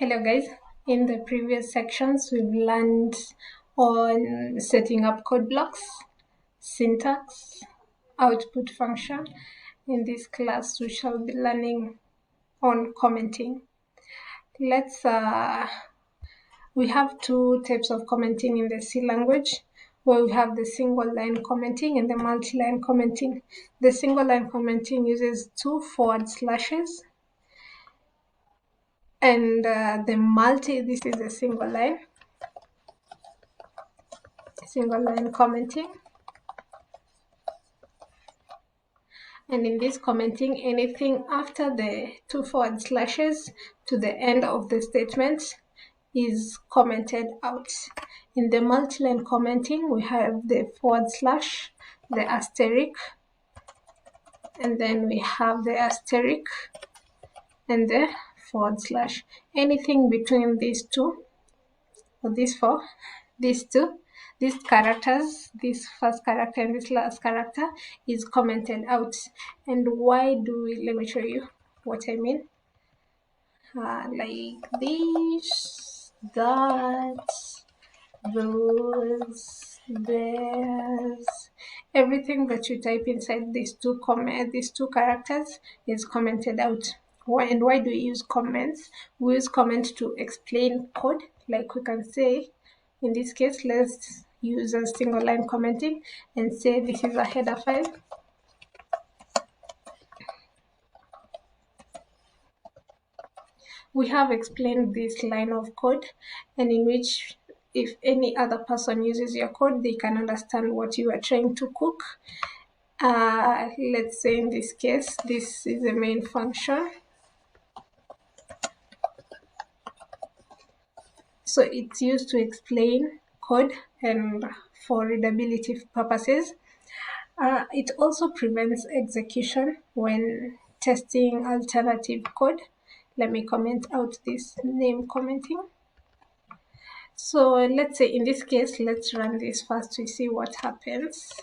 Hello guys, in the previous sections we've learned on setting up code blocks, syntax, output function. In this class we shall be learning on commenting. We have two types of commenting in the C language, where we have the single line commenting and the multi-line commenting. The single line commenting uses 2 forward slashes, and this is a single line commenting. And in this commenting, anything after the 2 forward slashes to the end of the statement is commented out. In the multi-line commenting, we have the forward slash, the asterisk, and then we have the asterisk and the forward slash. Anything between these two, or these two, these characters, this first character and this last character, is commented out. And why do we, let me show you what I mean. Like this, that, those, there's, everything that you type inside these two characters is commented out. And why do we use comments? We use comments to explain code. Like we can say, in this case, let's use a single line commenting and say this is a header file. We have explained this line of code, and in which if any other person uses your code, they can understand what you are trying to cook. Let's say in this case, this is the main function. So it's used to explain code and for readability purposes. It also prevents execution when testing alternative code. Let me comment out this name commenting. So let's say in this case, let's run this first to see what happens.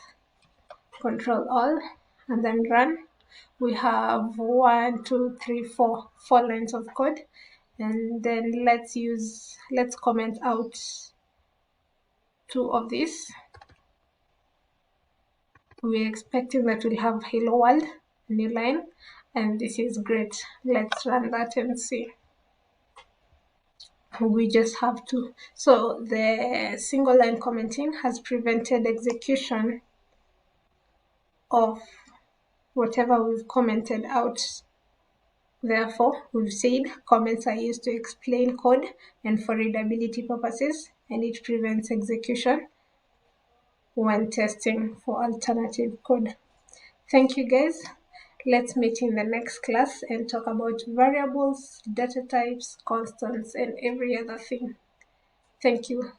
Control all and then run. We have 4 lines of code, and then let's comment out 2 of these. We're expecting that we'll have hello world, new line, and this is great. Let's run that and see. We just have to. So the single line commenting has prevented execution of whatever we've commented out. Therefore, we've said comments are used to explain code and for readability purposes, and it prevents execution when testing for alternative code. Thank you guys. Let's meet in the next class and talk about variables, data types, constants, and every other thing. Thank you.